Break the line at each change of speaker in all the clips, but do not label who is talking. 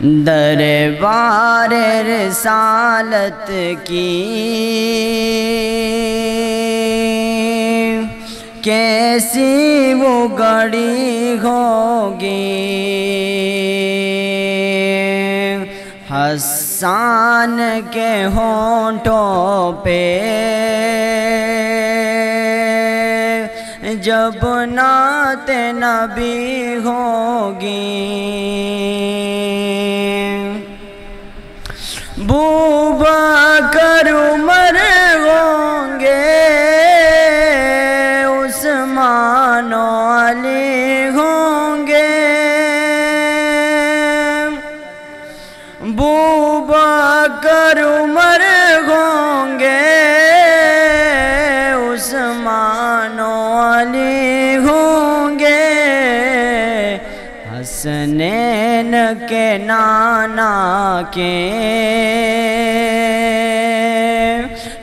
दरबार रिसालत की कैसी वो घड़ी होगी, हसन के होंठों पे जब नात नबी होगी। बूबकर उमर होंगे, उस्मान अली होंगे। बूबकर उमर होंगे, उस्मान अली होंगे। हसनैन के नाना के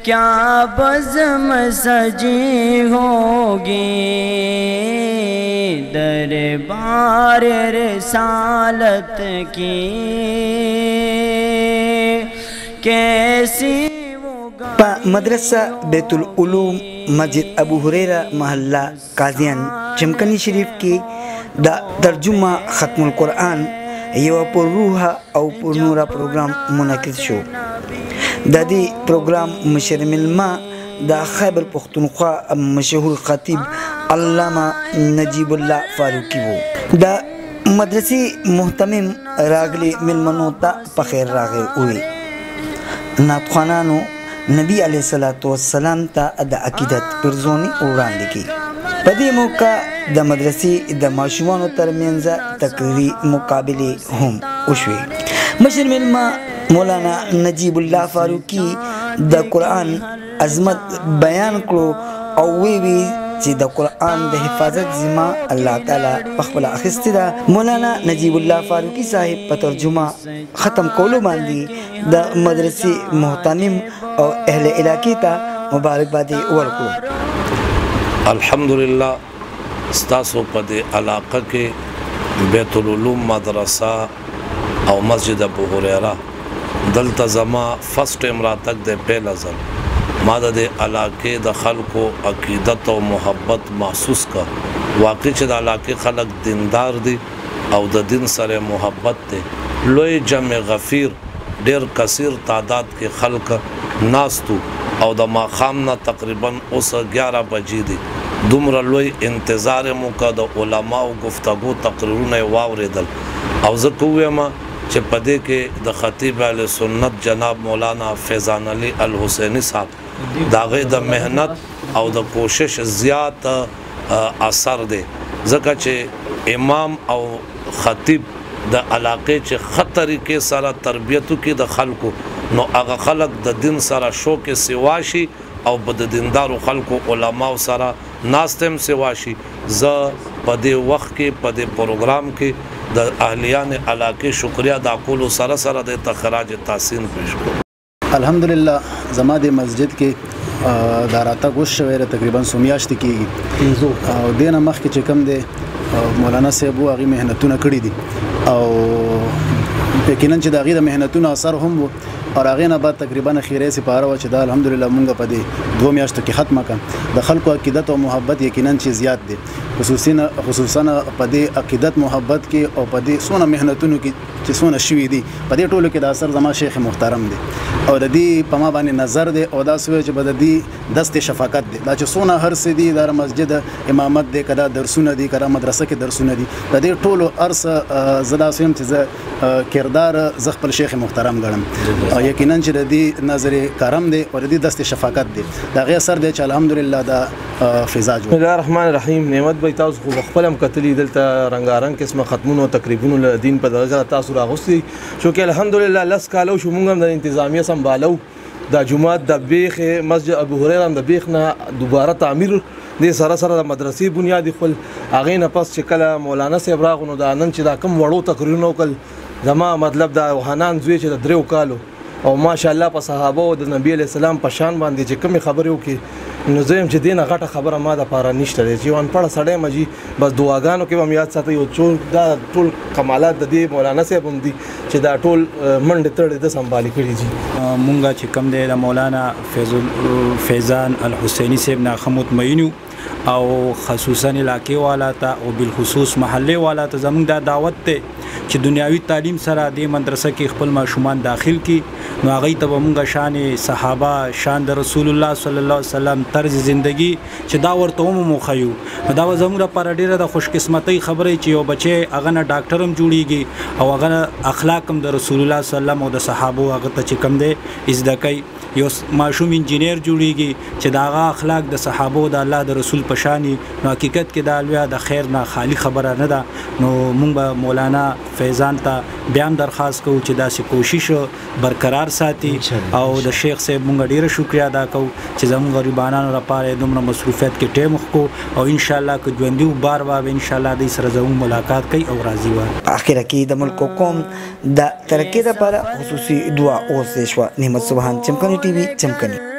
क्या बज़्म सजी होगी, दरबार रिसालत की कैसी वो।
मदरसा बैतुल उलूम मस्जिद अबू हुरैरा महल्ला काजियान चमकनी शरीफ की दा तर्जुमा खत्मुल कुरान यवा पर रूहा और पर नूरा प्रोग्राम मुनक़िद शो। दादी प्रोग्राम मशरमिलमा दा खैबर पख्तूनख्वा मशहूर खतीब अल्लामा नजीबुल्लाह फारूकी वो दा मदरसी मुहतमिम रागली मिलमनोता पखेर रागे हुए नातखानानो नबी अलैहिस्सलातु वस्सलाम ता दा अकीदत परजोनी उड़ान लिखी। पदी मौका द मदरसी द माशुमानो तरमिंज तकरीरी मुकाबले हम उशवे। मशर मिलमा मौलाना नजीबुल्लाह फारूकी द कुरान अजमत बयान करो और वे भी द कुरान द हिफाजत जिम्मा अल्लाह ताला बखबला अखिस्तिदा। मौलाना नजीबुल्लाह फारूकी साहिब पतर्जुमा ख़त्म कोलो बांधी द मदरसी मोहतमिम और अहले इलाके ता मुबारकबादी वर्को।
अल्हम्दुलिल्लाह स्तासो पदे इलाक़ा के बैतुल उलूम मदरसा और मस्जिद अबू हुरैरा दलता जमा फर्स्ट इमरा तक दे पहला जल मादा दे इलाके द खल्को अकीदत और मोहब्बत महसूस का वाकई च द इलाके खलक दीनदार दी और द दिन सरे मोहब्बत दे लोए जम गफ़ीर डेर कसीर तादाद के खल्क नास्तु और द माखाम ना तकरीबन उस 11 बजी दी दुमरा लोई इंतज़ार मुका द उलमा व गुफ्तगू तकरीरुन वावरेदल और ज़कुवेमा चे पदे के द खतीब अहले सुन्नत जनाब मौलाना फैज़ान अली अल हुसैनी साहब दागे द मेहनत और द कोशिश ज़्यादा असर दे ज़का चे इमाम और खतीब द इलाके चे ख़त तरीके सारा तरबियतु की द खल्को नो अगा खलक द दिन सारा शो के सिवाशी और बद दीनदार खल्को उलमा सारा नास्तेम सिवाशी ज़ पदे वक्त के पदे प्रोग्राम के द अहलियान इलाके शुक्रिया दाकुल सारा सारा दे तखराज तासीन पेश को।
अल्हम्दुलिल्लाह जमा दे मस्जिद के दाराता गोश शवेर तकरीबन सुमियाश्त की देना मख के चिकम दे मौलाना साहब आगी मेहनतुना कड़ी दी और यकीनन च दागी द मेहनतुना असर हम वो और आगे ना बाद तकरीबन खीरे सिपारा व चदा अल्हम्दुलिल्लाह मुंगा पदे 2 मियाश्तों की ख़त्म का दखल को अकीदत और मोहब्बत यकीनन च ज़ियाद दे खुसूसन पदे अकीदत मोहब्बत के और पदे सोना मेहनतुन की सोना शुवी दी पदे टोलो के दासर जमा शेख मुहतरम दे और दी पमा बानी नज़र दे और दास बदी दस्त शफाकत दे दा सोना हर से दी दार मस्जिद इमामत दे कदा दरसुन दी कदा मदरसा के दरसुन दी पदे टोलो अर्स ज़दा स्वयं किरदार ज़ख्पल शेख मुहतरम गणम यकीनन च दी नजर करम दे और दी दस्त शफाकत दे दागे असर दे अल्हम्दुलिल्लाह दा फिजा जो
बिस्मिल्लाहिर्रहमानिर्रहीम नेमत भाई तास खो खपलम कतली दलता रंगारंग किस्म खत्मुन और तकरीबन दिन पर दरजा तास रागुस्ती शो के अल्हम्दुलिल्लाह लस कालो शुमुंगम द इंतजामिया संभालो द जुमात द बेख मस्जिद अबू हुरैरा द बेख ना दोबारा तामीर दे सारा सारा मदरसी बुनियादी खुल आगे न पस चिकला मौलाना से अबरागनो द आनंद च द कम वड़ो तकरीनो कल जमा मतलब द वहानान जुए च द द्रेव कालो او ماشاءالله په صحابه او د نبی علی السلام په شان باندې چې کوم خبرې وکي نو زم چې دینه غټه خبره ما د پاره نشته چې وان پړه سړی مجي بس دعاګانو کې هم یاد ساتي او ټول کمالات د دې مولانا صاحب هم دي چې دا ټول منډه تړي د سنبالي کړی دي.
مونږه چې کم دی د مولانا فیضان الحسینی صاحب نه مطمئنو او خصوصا علاقې والا ته او بالخصوص محله والا ته زموږ دا دعوت ته چې دنیاوي تعلیم سره د مدرسه کې خپل ماشومان داخل کی نو هغه ته مونږه شان صحابه شان د رسول الله صلی الله علیه وسلم طرز ژوندۍ چې دا ورته مو خيو دا زموږ لپاره ډیره د خوش قسمتۍ خبره چې یو بچي هغه نه ډاکټر هم جوړیږي او هغه اخلاق هم د رسول الله صلی الله علیه وسلم او د صحابه هغه ته چې کم دی زده کوي یو ماشوم انجینیر جوړیږي چې دا هغه اخلاق د صحابه او د الله د رسول پشانی نو حقیقت کې دا لوی د خیر نه خالی خبره نه ده. نو مونږ به مولانا فیضان ته بیا هم درخواست کوو چې داسې کوشش برقرار ساتي او د شیخ صاحب مونږ ډیره شکریا ادا کوو چې زموږ غریبانو لپاره دومره مصروفیت کې ټیم وکړو او ان شاء الله که ژوندي بار بار ان شاء الله د سره زموږ ملاقات کوي او راضي وي.
اخر کې د ملک قوم د ترقی لپاره خصوصي دعا اوسه شو. نعمت سبحان چمکنی ټي وي چمکنی.